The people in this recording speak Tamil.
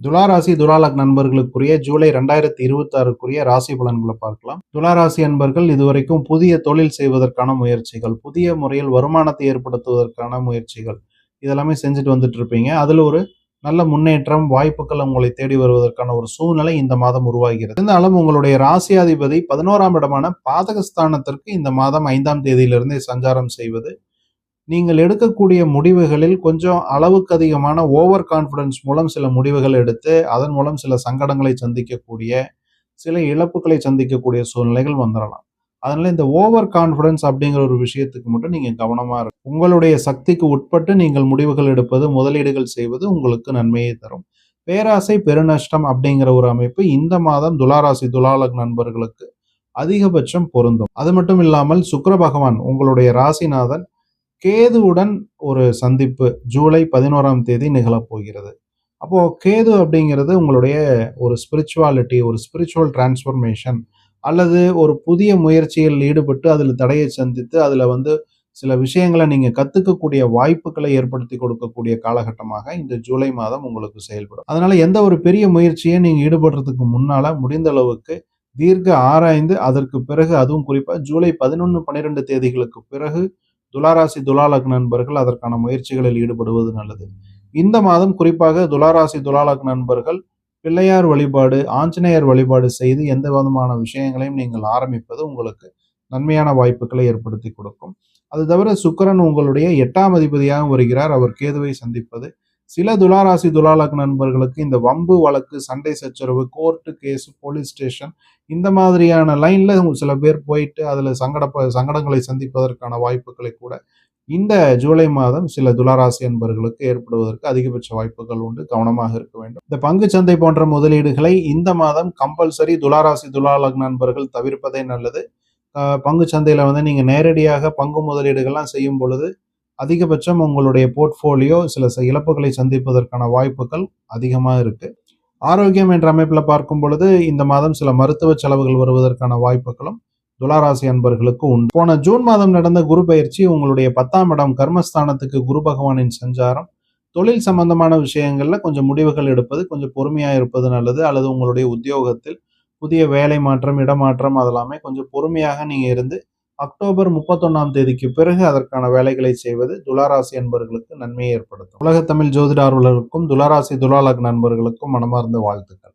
துளாராசி துலாலக் நண்பர்களுக்குரிய ஜூலை 2026க்குரிய ராசி பலன்களை பார்க்கலாம். துளாராசி அன்பர்கள் இதுவரைக்கும் புதிய தொழில் செய்வதற்கான முயற்சிகள், புதிய முறையில் வருமானத்தை ஏற்படுத்துவதற்கான முயற்சிகள் இதெல்லாமே செஞ்சுட்டு வந்துட்டு இருப்பீங்க. அதில் ஒரு நல்ல முன்னேற்றம், வாய்ப்புகள் உங்களை தேடி வருவதற்கான ஒரு சூழ்நிலை இந்த மாதம் உருவாகிறது. இருந்தாலும் உங்களுடைய ராசியாதிபதி 11ஆம் இடமான பாதகஸ்தானத்திற்கு இந்த மாதம் 5ஆம் தேதியிலிருந்தே சஞ்சாரம் செய்வது நீங்கள் எடுக்கக்கூடிய முடிவுகளில் கொஞ்சம் அளவுக்கு அதிகமான ஓவர் கான்ஃபிடன்ஸ் மூலம் சில முடிவுகள் எடுத்து அதன் மூலம் சில சங்கடங்களை சந்திக்கக்கூடிய, சில இழப்புகளை சந்திக்கக்கூடிய சூழ்நிலைகள் வந்துடலாம். அதனால இந்த ஓவர் கான்ஃபிடன்ஸ் அப்படிங்கிற ஒரு விஷயத்துக்கு மட்டும் நீங்க கவனமா இருக்கும். உங்களுடைய சக்திக்கு உட்பட்டு நீங்கள் முடிவுகள் எடுப்பது, முதலீடுகள் செய்வது உங்களுக்கு நன்மையை தரும். பேராசை பெருநஷ்டம் அப்படிங்கிற ஒரு அமைப்பு இந்த மாதம் துளாராசி துலாலக் நண்பர்களுக்கு அதிகபட்சம் பொருந்தும். அது மட்டும் இல்லாமல் சுக்கிர பகவான் உங்களுடைய ராசிநாதன் கேதுவுடன் ஒரு சந்திப்பு ஜூலை 11ஆம் தேதி நிகழப்போகிறது. அப்போ கேது அப்படிங்கிறது உங்களுடைய ஒரு ஸ்பிரிச்சுவாலிட்டி, ஒரு ஸ்பிரிச்சுவல் டிரான்ஸ்ஃபர்மேஷன் அல்லது ஒரு புதிய முயற்சியில் ஈடுபட்டு அதில் தடையை சந்தித்து அதில் சில விஷயங்களை நீங்கள் கற்றுக்கக்கூடிய வாய்ப்புகளை ஏற்படுத்தி கொடுக்கக்கூடிய காலகட்டமாக இந்த ஜூலை மாதம் உங்களுக்கு செயல்படும். அதனால எந்த ஒரு பெரிய முயற்சியை நீங்கள் ஈடுபடுறதுக்கு முன்னால முடிந்த அளவுக்கு தீர்க்க ஆராய்ந்து அதற்கு பிறகு, அதுவும் குறிப்பாக ஜூலை 11, 12 தேதிகளுக்கு பிறகு துளாராசி துலாலக் நண்பர்கள் அதற்கான முயற்சிகளில் ஈடுபடுவது நல்லது. இந்த மாதம் குறிப்பாக துளாராசி துலாலக் நண்பர்கள் பிள்ளையார் வழிபாடு, ஆஞ்சநேயர் வழிபாடு செய்து எந்த விதமான விஷயங்களையும் நீங்கள் ஆரம்பிப்பது உங்களுக்கு நன்மையான வாய்ப்புகளை ஏற்படுத்தி கொடுக்கும். அது தவிர சுக்கிரன் உங்களுடைய 8ஆம் அதிபதியாக வருகிறார். அவர் கேதுவை சந்திப்பது சில துளாராசி துலாலக் நண்பர்களுக்கு இந்த வம்பு வழக்கு, சண்டை சச்சரவு, கோர்ட்டு கேஸ், போலீஸ் ஸ்டேஷன் இந்த மாதிரியான லைன்ல சில பேர் போயிட்டு அதுல சங்கடங்களை சந்திப்பதற்கான வாய்ப்புகளை கூட இந்த ஜூலை மாதம் சில துளாராசி அன்பர்களுக்கு ஏற்படுவதற்கு அதிகபட்ச வாய்ப்புகள் உண்டு. கவனமாக இருக்க வேண்டும். இந்த பங்கு சந்தை போன்ற முதலீடுகளை இந்த மாதம் கம்பல்சரி துளாராசி துலாலக் நண்பர்கள் தவிர்ப்பதே நல்லது. பங்கு சந்தையில நீங்க நேரடியாக பங்கு முதலீடுகள்லாம் செய்யும் பொழுது அதிகபட்சம் உங்களுடைய போர்ட்ஃபோலியோ சில இழப்புகளை சந்திப்பதற்கான வாய்ப்புகள் அதிகமாக இருக்கு. ஆரோக்கியம் என்ற அமைப்பில் பார்க்கும் பொழுது இந்த மாதம் சில மருத்துவ செலவுகள் வருவதற்கான வாய்ப்புகளும் துளாராசி அன்பர்களுக்கு உண்டு. போன ஜூன் மாதம் நடந்த குரு பயிற்சி உங்களுடைய 10ஆம் இடம் கர்மஸ்தானத்துக்கு குரு பகவானின் சஞ்சாரம் தொழில் சம்பந்தமான விஷயங்கள்ல கொஞ்சம் முடிவுகள் எடுப்பது, கொஞ்சம் பொறுமையா இருப்பது நல்லது. அல்லது உங்களுடைய உத்தியோகத்தில் புதிய வேலை மாற்றம், இடமாற்றம் அதெல்லாமே கொஞ்சம் பொறுமையாக நீங்க இருந்து அக்டோபர் 31ஆம் தேதிக்கு பிறகு அதற்கான வேலைகளை செய்வது துளாராசி அன்பர்களுக்கு நன்மையை ஏற்படுத்தும். உலக தமிழ் ஜோதிட ஆர்வலர்களுக்கும் துளாராசி துலாலக் நண்பர்களுக்கும் மனமார்ந்த வாழ்த்துக்கள்.